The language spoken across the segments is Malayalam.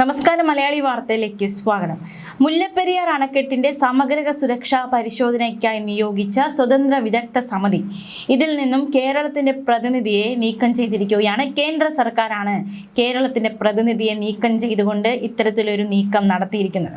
നമസ്കാരം, മലയാളി വാർത്തയിലേക്ക് സ്വാഗതം. മുല്ലപ്പെരിയാർ അണക്കെട്ടിന്റെ സമഗ്ര സുരക്ഷാ പരിശോധനയ്ക്കായി നിയോഗിച്ച സ്വതന്ത്ര വിദഗ്ധ സമിതി ഇതിൽ നിന്നും കേരളത്തിന്റെ പ്രതിനിധിയെ നീക്കം ചെയ്തിരിക്കുകയാണ്. കേന്ദ്ര സർക്കാരാണ് കേരളത്തിന്റെ പ്രതിനിധിയെ നീക്കം ചെയ്തുകൊണ്ട് ഇത്തരത്തിലൊരു നീക്കം നടത്തിയിരിക്കുന്നത്.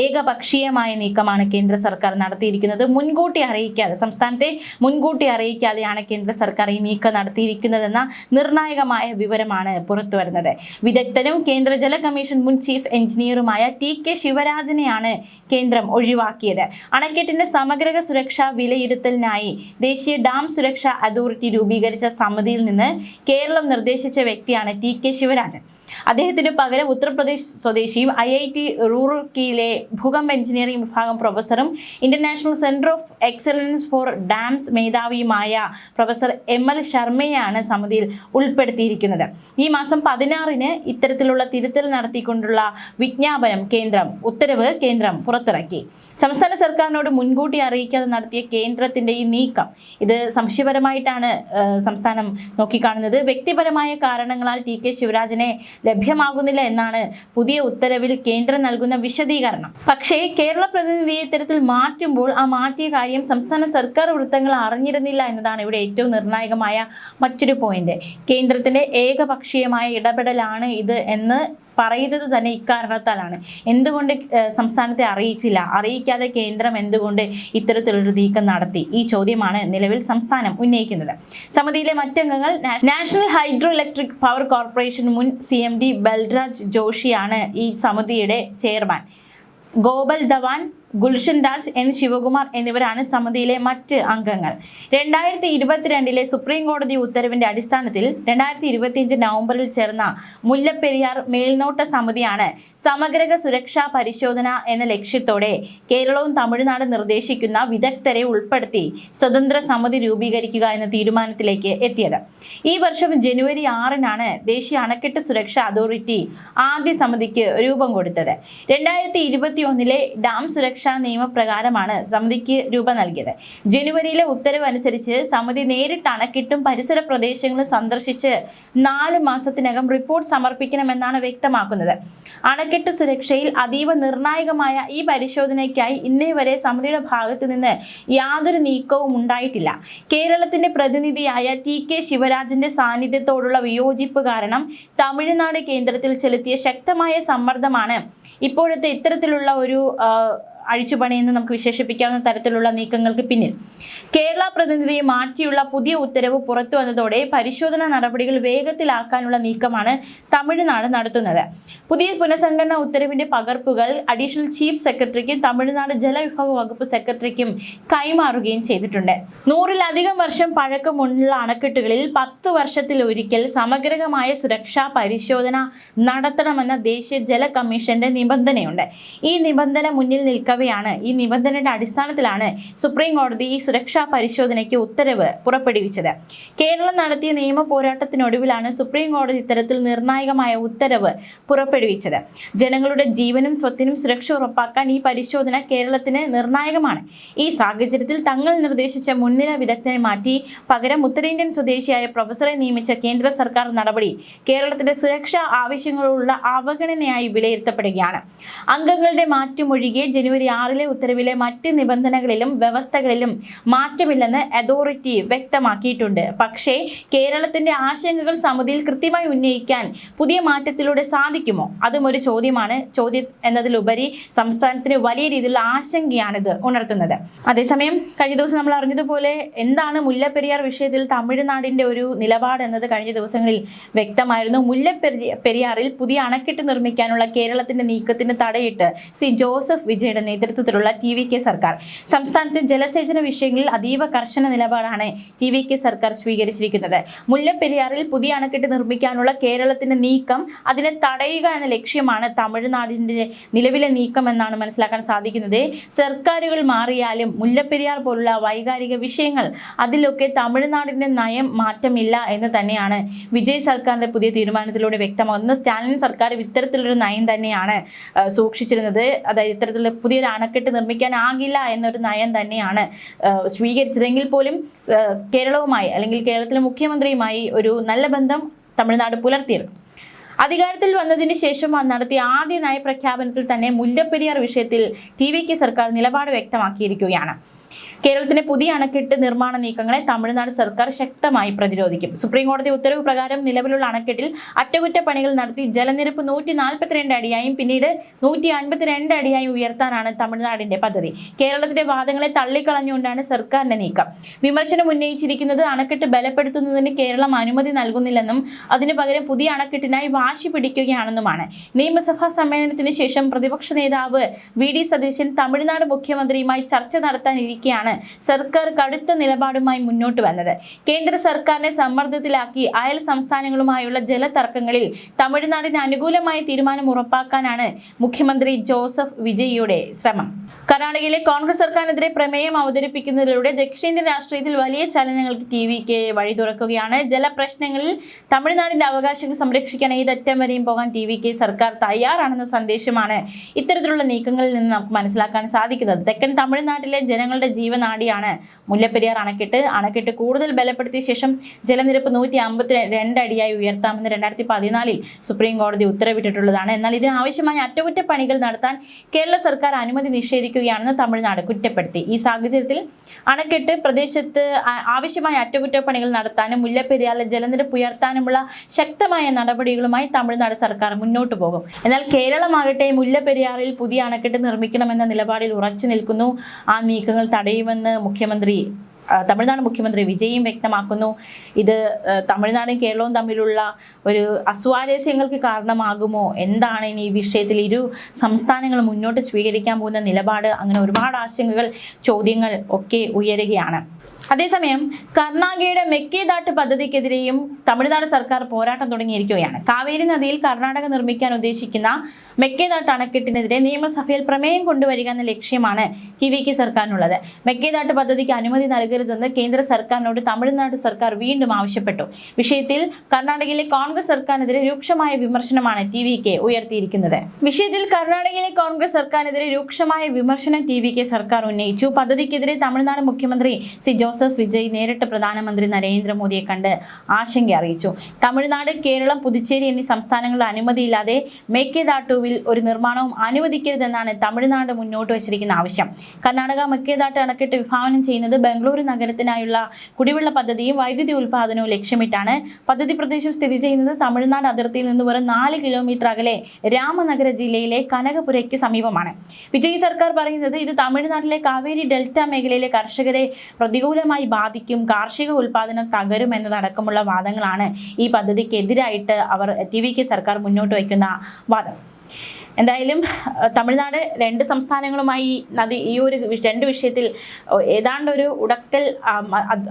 ഏകപക്ഷീയമായ നീക്കമാണ് കേന്ദ്ര സർക്കാർ നടത്തിയിരിക്കുന്നത്. മുൻകൂട്ടി അറിയിക്കാതെ, സംസ്ഥാനത്തെ മുൻകൂട്ടി അറിയിക്കാതെയാണ് കേന്ദ്ര സർക്കാർ ഈ നീക്കം നടത്തിയിരിക്കുന്നതെന്ന നിർണായകമായ വിവരമാണ് പുറത്തുവരുന്നത്. വിദഗ്ധനും കേന്ദ്ര ജല കമ്മീഷൻ മുൻ ചീഫ് എഞ്ചിനീയറുമായ ടി.കെ. ശിവരാജനെയാണ് കേന്ദ്രം ഒഴിവാക്കിയത്. അണക്കെട്ടിന്റെ സമഗ്ര സുരക്ഷാ വിലയിരുത്തലിനായി ദേശീയ ഡാം സുരക്ഷാ അതോറിറ്റി രൂപീകരിച്ച സമിതിയിൽ നിന്ന് കേരളം നിർദ്ദേശിച്ച വ്യക്തിയാണ് ടി.കെ. ശിവരാജൻ. അദ്ദേഹത്തിന് പകരം ഉത്തർപ്രദേശ് സ്വദേശിയും IIT റൂർക്കിയിലെ ഭൂകമ്പ എഞ്ചിനീയറിംഗ് വിഭാഗം പ്രൊഫസറും international centre of excellence for dams മേധാവിയുമായ പ്രൊഫസർ ML ശർമ്മയാണ് സമിതിയിൽ ഉൾപ്പെടുത്തിയിരിക്കുന്നത്. ഈ മാസം 16-ന് ഇത്തരത്തിലുള്ള തിരുത്തൽ നടത്തിക്കൊണ്ടുള്ള ഉത്തരവ് കേന്ദ്രം പുറത്തിറക്കി. സംസ്ഥാന സർക്കാരിനോട് മുൻകൂട്ടി അറിയിക്കാതെ നടത്തിയ കേന്ദ്രത്തിന്റെ ഈ നീക്കം ഇത് സംശയപരമായിട്ടാണ് സംസ്ഥാനം നോക്കിക്കാണുന്നത്. വ്യക്തിപരമായ കാരണങ്ങളാൽ ടി.കെ. ശിവരാജനെ ലഭ്യമാകുന്നില്ല എന്നാണ് പുതിയ ഉത്തരവിൽ കേന്ദ്രം നൽകുന്ന വിശദീകരണം. പക്ഷേ കേരള പ്രതിനിധിയെ ഇത്തരത്തിൽ മാറ്റുമ്പോൾ ആ മാറ്റിയ കാര്യം സംസ്ഥാന സർക്കാർ വൃത്തങ്ങൾ അറിഞ്ഞിരുന്നില്ല എന്നതാണ് ഇവിടെ ഏറ്റവും നിർണായകമായ മറ്റൊരു പോയിന്റ്. കേന്ദ്രത്തിന്റെ ഏകപക്ഷീയമായ ഇടപെടലാണ് ഇത് എന്ന് പറയുന്നത് തന്നെ ഇക്കാരണത്താലാണ്. എന്തുകൊണ്ട് സംസ്ഥാനത്തെ അറിയിക്കാതെ കേന്ദ്രം എന്തുകൊണ്ട് ഇത്തരത്തിലൊരു നീക്കം നടത്തി? ഈ ചോദ്യമാണ് നിലവിൽ സംസ്ഥാനം ഉന്നയിക്കുന്നത്. സമിതിയിലെ മറ്റംഗങ്ങൾ national hydro electric power corporation മുൻ CMD ബൽരാജ് ജോഷിയാണ് ഈ സമിതിയുടെ ചെയർമാൻ. ഗോപൽ ധവാൻ, ഗുൽഷൻ രാജ്, N. ശിവകുമാർ എന്നിവരാണ് സമിതിയിലെ മറ്റ് അംഗങ്ങൾ. 2022 സുപ്രീം കോടതി ഉത്തരവിന്റെ അടിസ്ഥാനത്തിൽ 2025 നവംബറിൽ ചേർന്ന മുല്ലപ്പെരിയാർ മേൽനോട്ട സമിതിയാണ് സമഗ്ര സുരക്ഷാ പരിശോധന എന്ന ലക്ഷ്യത്തോടെ കേരളവും തമിഴ്നാട് നിർദ്ദേശിക്കുന്ന വിദഗ്ധരെ ഉൾപ്പെടുത്തി സ്വതന്ത്ര സമിതി രൂപീകരിക്കുക എന്ന തീരുമാനത്തിലേക്ക് എത്തിയത്. ഈ വർഷം ജനുവരി 6-നാണ് ദേശീയ അണക്കെട്ട് സുരക്ഷാ അതോറിറ്റി ആദ്യ സമിതിക്ക് രൂപം കൊടുത്തത്. 2021 ഡാം സുരക്ഷാ നിയമപ്രകാരമാണ് സമിതിക്ക് രൂപം നൽകിയത്. ജനുവരിയിലെ ഉത്തരവ് അനുസരിച്ച് സമിതി നേരിട്ട് അണക്കെട്ടും പരിസര പ്രദേശങ്ങളും സന്ദർശിച്ച് 4 മാസത്തിനകം റിപ്പോർട്ട് സമർപ്പിക്കണമെന്നാണ് വ്യക്തമാക്കുന്നത്. അണക്കെട്ട് സുരക്ഷയിൽ അതീവ നിർണായകമായ ഈ പരിശോധനയ്ക്കായി ഇന്നേ വരെ സമിതിയുടെ ഭാഗത്ത് നിന്ന് യാതൊരു നീക്കവും ഉണ്ടായിട്ടില്ല. കേരളത്തിന്റെ പ്രതിനിധിയായ ടി.കെ. ശിവരാജന്റെ സാന്നിധ്യത്തോടുള്ള വിയോജിപ്പ് കാരണം തമിഴ്നാട് കേന്ദ്രത്തിൽ ചെലുത്തിയ ശക്തമായ സമ്മർദ്ദമാണ് ഇപ്പോഴത്തെ ഇത്തരത്തിലുള്ള ഒരു അഴിച്ചുപണിയെന്ന് നമുക്ക് വിശേഷിപ്പിക്കാവുന്ന തരത്തിലുള്ള നീക്കങ്ങൾക്ക് പിന്നിൽ. കേരള പ്രതിനിധിയെ മാറ്റിയുള്ള പുതിയ ഉത്തരവ് പുറത്തു വന്നതോടെ പരിശോധനാ നടപടികൾ വേഗത്തിലാക്കാനുള്ള നീക്കമാണ് തമിഴ്നാട് നടത്തുന്നത്. പുതിയ പുനഃസംഘടനാ ഉത്തരവിന്റെ പകർപ്പുകൾ അഡീഷണൽ ചീഫ് സെക്രട്ടറിക്കും തമിഴ്നാട് ജലവിഭവ വകുപ്പ് സെക്രട്ടറിക്കും കൈമാറുകയും ചെയ്തിട്ടുണ്ട്. 100-ലധികം വർഷം പഴക്കമുള്ള അണക്കെട്ടുകളിൽ 10 വർഷത്തിലൊരിക്കൽ സമഗ്രമായ സുരക്ഷാ പരിശോധന നടത്തണമെന്ന ദേശീയ ജല കമ്മീഷന്റെ നിബന്ധനയുണ്ട്. ഈ നിബന്ധന മുന്നിൽ ഈ നിബന്ധനയുടെ അടിസ്ഥാനത്തിലാണ് സുപ്രീം കോടതി ഈ സുരക്ഷാ പരിശോധനയ്ക്ക് ഉത്തരവ് പുറപ്പെടുവിച്ചത്. കേരളം നടത്തിയ നിയമ പോരാട്ടത്തിനൊടുവിലാണ് സുപ്രീം കോടതി ഇത്തരത്തിൽ നിർണായകമായ ഉത്തരവ് പുറപ്പെടുവിച്ചത്. ജനങ്ങളുടെ ജീവനും സ്വത്തിനും സുരക്ഷ ഉറപ്പാക്കാൻ ഈ പരിശോധന കേരളത്തിന് നിർണായകമാണ്. ഈ സാഹചര്യത്തിൽ തങ്ങൾ നിർദ്ദേശിച്ച മുൻനിര വിദഗ്ധനെ മാറ്റി പകരം ഉത്തരേന്ത്യൻ സ്വദേശിയായ പ്രൊഫസറെ നിയമിച്ച കേന്ദ്ര സർക്കാർ നടപടി കേരളത്തിന്റെ സുരക്ഷാ ആവശ്യങ്ങളുള്ള അവഗണനയായി വിലയിരുത്തപ്പെടുകയാണ്. അംഗങ്ങളുടെ മാറ്റമൊഴികെ ജനുവരി 6-ലെ ഉത്തരവിലെ മറ്റ് നിബന്ധനകളിലും വ്യവസ്ഥകളിലും മാറ്റമില്ലെന്ന് അതോറിറ്റി വ്യക്തമാക്കിയിട്ടുണ്ട്. പക്ഷേ കേരളത്തിന്റെ ആശങ്കകൾ സമിതിയിൽ കൃത്യമായി ഉന്നയിക്കാൻ പുതിയ മാറ്റത്തിലൂടെ സാധിക്കുമോ? അതും ഒരു ചോദ്യമാണ്. ചോദ്യം എന്നതിലുപരി സംസ്ഥാനത്തിന് വലിയ രീതിയിലുള്ള ആശങ്കയാണിത് ഉണർത്തുന്നത്. അതേസമയം കഴിഞ്ഞ ദിവസം നമ്മൾ അറിഞ്ഞതുപോലെ എന്താണ് മുല്ലപ്പെരിയാർ വിഷയത്തിൽ തമിഴ്നാടിന്റെ ഒരു നിലപാട് എന്നത് കഴിഞ്ഞ ദിവസങ്ങളിൽ വ്യക്തമായിരുന്നു. മുല്ലപ്പെരിയാറിൽ പുതിയ അണക്കെട്ട് നിർമ്മിക്കാനുള്ള കേരളത്തിന്റെ നീക്കത്തിന് തടയിട്ട് ജോസഫ് വിജയുടെ നേതൃത്വത്തിലുള്ള TVK സർക്കാർ സംസ്ഥാനത്തെ ജലസേചന വിഷയങ്ങളിൽ അതീവ കർശന നിലപാടാണ് TVK സർക്കാർ സ്വീകരിച്ചിരിക്കുന്നത്. മുല്ലപ്പെരിയാറിൽ പുതിയ അണക്കെട്ട് നിർമ്മിക്കാനുള്ള കേരളത്തിന്റെ നീക്കം അതിനെ തടയുക എന്ന ലക്ഷ്യമാണ് തമിഴ്നാടിന്റെ നിലവിലെ നീക്കം എന്നാണ് മനസ്സിലാക്കാൻ സാധിക്കുന്നത്. സർക്കാരുകൾ മാറിയാലും മുല്ലപ്പെരിയാർ പോലുള്ള വൈകാരിക വിഷയങ്ങൾ അതിലൊക്കെ തമിഴ്നാടിന്റെ നയം മാറ്റമില്ല എന്ന് തന്നെയാണ് വിജയ് സർക്കാരിന്റെ പുതിയ തീരുമാനത്തിലൂടെ വ്യക്തമാകുന്നത്. സ്റ്റാലിൻ സർക്കാർ ഇത്തരത്തിലൊരു നയം തന്നെയാണ് സൂക്ഷിച്ചിരുന്നത്. അതായത് ഇത്തരത്തിലുള്ള പുതിയൊരു അണക്കെട്ട് നിർമ്മിക്കാനാകില്ല എന്നൊരു നയം തന്നെയാണ് സ്വീകരിച്ചതെങ്കിൽ പോലും കേരളവുമായി അല്ലെങ്കിൽ കേരളത്തിലെ മുഖ്യമന്ത്രിയുമായി ഒരു നല്ല ബന്ധം തമിഴ്നാട് പുലർത്തിയിരുന്നു. അധികാരത്തിൽ വന്നതിന് ശേഷം നടത്തിയ ആദ്യ നയപ്രഖ്യാപനത്തിൽ തന്നെ മുല്ലപ്പെരിയാർ വിഷയത്തിൽ TVK സർക്കാർ നിലപാട് വ്യക്തമാക്കിയിരിക്കുകയാണ്. കേരളത്തിലെ പുതിയ അണക്കെട്ട് നിർമ്മാണ നീക്കങ്ങളെ തമിഴ്നാട് സർക്കാർ ശക്തമായി പ്രതിരോധിക്കും. സുപ്രീം കോടതി ഉത്തരവ് പ്രകാരം നിലവിലുള്ള അണക്കെട്ടിൽ അറ്റകുറ്റപ്പണികൾ നടത്തി ജലനിരപ്പ് 142 അടിയായും പിന്നീട് 152 അടിയായും ഉയർത്താനാണ് തമിഴ്നാടിന്റെ പദ്ധതി. കേരളത്തിന്റെ വാദങ്ങളെ തള്ളിക്കളഞ്ഞുകൊണ്ടാണ് സർക്കാരിന്റെ നീക്കം. വിമർശനം ഉന്നയിച്ചിരിക്കുന്നത് അണക്കെട്ട് ബലപ്പെടുത്തുന്നതിന് കേരളം അനുമതി നൽകുന്നില്ലെന്നും അതിനു പകരം പുതിയ അണക്കെട്ടിനായി വാശി പിടിക്കുകയാണെന്നുമാണ്. നിയമസഭാ സമ്മേളനത്തിന് ശേഷം പ്രതിപക്ഷ നേതാവ് VD സതീശൻ തമിഴ്നാട് മുഖ്യമന്ത്രിയുമായി ചർച്ച നടത്താനിരിക്കെയാണ് സർക്കാർ കടുത്ത നിലപാടുമായി മുന്നോട്ട് വന്നത്. കേന്ദ്ര സർക്കാരിനെ സമ്മർദ്ദത്തിലാക്കി അയൽ സംസ്ഥാനങ്ങളുമായുള്ള ജലതർക്കങ്ങളിൽ തമിഴ്നാടിന് അനുകൂലമായ തീരുമാനം ഉറപ്പാക്കാനാണ് മുഖ്യമന്ത്രി ജോസഫ് വിജയിയുടെ ശ്രമം. കർണാടകയിലെ കോൺഗ്രസ് സർക്കാരിനെതിരെ പ്രമേയം അവതരിപ്പിക്കുന്നതിലൂടെ ദക്ഷിണേന്ത്യൻ രാഷ്ട്രീയത്തിൽ വലിയ ചലനങ്ങൾക്ക് TVK വഴി തുറക്കുകയാണ്. ജലപ്രശ്നങ്ങളിൽ തമിഴ്നാടിന്റെ അവകാശങ്ങൾ സംരക്ഷിക്കാൻ ഏതറ്റം വരെയും പോകാൻ TVK സർക്കാർ തയ്യാറാണെന്ന സന്ദേശമാണ് ഇത്തരത്തിലുള്ള നീക്കങ്ങളിൽ നിന്ന് നമുക്ക് മനസ്സിലാക്കാൻ സാധിക്കുന്നത്. തെക്കൻ തമിഴ്നാട്ടിലെ ജനങ്ങളുടെ ജീവനാഡിയാണ് മുല്ലപ്പെരിയാർ അണക്കെട്ട്. അണക്കെട്ട് കൂടുതൽ ബലപ്പെടുത്തിയ ശേഷം ജലനിരപ്പ് 152 അടിയായി ഉയർത്താമെന്ന് 2014 സുപ്രീം കോടതി ഉത്തരവിട്ടിട്ടുള്ളതാണ്. എന്നാൽ ഇതിനാവശ്യമായ അറ്റകുറ്റപ്പണികൾ നടത്താൻ കേരള സർക്കാർ അനുമതി നിഷേധിക്കുകയാണെന്ന് തമിഴ്നാട് കുറ്റപ്പെടുത്തി. ഈ സാഹചര്യത്തിൽ അണക്കെട്ട് പ്രദേശത്ത് ആവശ്യമായ അറ്റകുറ്റപ്പണികൾ നടത്താനും മുല്ലപ്പെരിയാറിലെ ജലനിരപ്പ് ഉയർത്താനുമുള്ള ശക്തമായ നടപടികളുമായി തമിഴ്നാട് സർക്കാർ മുന്നോട്ട് പോകും. എന്നാൽ കേരളമാകട്ടെ മുല്ലപ്പെരിയാറിൽ പുതിയ അണക്കെട്ട് നിർമ്മിക്കണമെന്ന നിലപാടിൽ ഉറച്ചു നിൽക്കുന്നു. ആ നീക്കങ്ങൾ തടയുമെന്ന് തമിഴ്നാട് മുഖ്യമന്ത്രി വിജയും വ്യക്തമാക്കുന്നു. ഇത് തമിഴ്നാടും കേരളവും തമ്മിലുള്ള ഒരു അസ്വാരസ്യങ്ങൾക്ക് കാരണമാകുമോ? എന്താണ് ഇനി ഈ വിഷയത്തിൽ ഇരു സംസ്ഥാനങ്ങൾ മുന്നോട്ട് സ്വീകരിക്കാൻ പോകുന്ന നിലപാട്? അങ്ങനെ ഒരുപാട് ആശങ്കകൾ, ചോദ്യങ്ങൾ ഒക്കെ ഉയരുകയാണ്. അതേസമയം കർണാടകയുടെ മെക്കേദാട്ട് പദ്ധതിക്കെതിരെയും തമിഴ്നാട് സർക്കാർ പോരാട്ടം തുടങ്ങിയിരിക്കുകയാണ്. കാവേരി നദിയിൽ കർണാടക നിർമ്മിക്കാൻ ഉദ്ദേശിക്കുന്ന മെക്കേദാട്ട് അണക്കെട്ടിനെതിരെ നിയമസഭയിൽ പ്രമേയം കൊണ്ടുവരിക എന്ന ലക്ഷ്യമാണ് TVK സർക്കാരിനുള്ളത്. മെക്കേദാട്ട് പദ്ധതിക്ക് അനുമതി നൽകരുതെന്ന് കേന്ദ്ര സർക്കാരിനോട് തമിഴ്നാട് സർക്കാർ വീണ്ടും ആവശ്യപ്പെട്ടു. വിഷയത്തിൽ കർണാടകയിലെ കോൺഗ്രസ് സർക്കാരിനെതിരെ രൂക്ഷമായ വിമർശനമാണ് TVK ഉയർത്തിയിരിക്കുന്നത്. TVK സർക്കാർ ഉന്നയിച്ചു. പദ്ധതിക്കെതിരെ തമിഴ്നാട് മുഖ്യമന്ത്രി ജോസഫ് വിജയ് നേരിട്ട് പ്രധാനമന്ത്രി നരേന്ദ്രമോദിയെ കണ്ട് ആശങ്ക അറിയിച്ചു. തമിഴ്നാട്, കേരളം, പുതുച്ചേരി എന്നീ സംസ്ഥാനങ്ങളുടെ അനുമതിയില്ലാതെ മേക്കേദാട്ടുവിൽ ഒരു നിർമ്മാണവും അനുവദിക്കരുതെന്നാണ് തമിഴ്നാട് മുന്നോട്ട് വച്ചിരിക്കുന്ന ആവശ്യം. കർണാടക മെക്കേദാട്ട് അണക്കെട്ട് വിഭാവനം ചെയ്യുന്നത് ബംഗളൂരു നഗരത്തിനായുള്ള കുടിവെള്ള പദ്ധതിയും വൈദ്യുതി ഉൽപാദനവും ലക്ഷ്യമിട്ടാണ്. പദ്ധതി പ്രദേശം സ്ഥിതി ചെയ്യുന്നത് തമിഴ്നാട് അതിർത്തിയിൽ നിന്ന് വെറും 4 കിലോമീറ്റർ അകലെ രാമനഗര ജില്ലയിലെ കനകപുരയ്ക്ക് സമീപമാണ്. വിജയ് സർക്കാർ പറയുന്നത് ഇത് തമിഴ്നാട്ടിലെ കാവേരി ഡെൽറ്റ മേഖലയിലെ കർഷകരെ പ്രതികൂലമായി ബാധിക്കും, കാർഷിക ഉൽപാദനം തകരും എന്നതടക്കമുള്ള വാദങ്ങളാണ് ഈ പദ്ധതിക്കെതിരായിട്ട് TVK സർക്കാർ മുന്നോട്ട് വയ്ക്കുന്ന വാദം. എന്തായാലും തമിഴ്നാട് രണ്ട് സംസ്ഥാനങ്ങളുമായി ഈ ഒരു രണ്ട് വിഷയത്തിൽ ഏതാണ്ട് ഒരു ഉടക്കൽ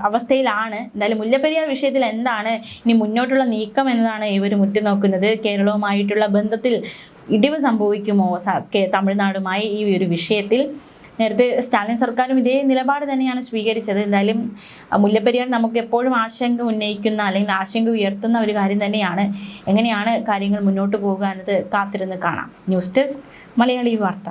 അവസ്ഥയിലാണ്. എന്തായാലും മുല്ലപ്പെരിയാർ വിഷയത്തിൽ എന്താണ് ഇനി മുന്നോട്ടുള്ള നീക്കം എന്നതാണ് ഇവർ ഉറ്റുനോക്കുന്നത്. കേരളവുമായിട്ടുള്ള ബന്ധത്തിൽ ഇടിവ് സംഭവിക്കുമോ തമിഴ്നാടുമായി ഈ ഒരു വിഷയത്തിൽ? നേരത്തെ സ്റ്റാലിൻ സർക്കാരും ഇതേ നിലപാട് തന്നെയാണ് സ്വീകരിച്ചത്. എന്തായാലും മുല്ലപ്പെരിയാർ നമുക്ക് എപ്പോഴും ആശങ്ക ഉന്നയിക്കുന്ന അല്ലെങ്കിൽ ആശങ്ക ഉയർത്തുന്ന ഒരു കാര്യം തന്നെയാണ്. എങ്ങനെയാണ് കാര്യങ്ങൾ മുന്നോട്ട് പോകുക എന്നത് കാത്തിരുന്ന് കാണാം. ന്യൂസ് ഡെസ്ക് മലയാളി വാർത്ത.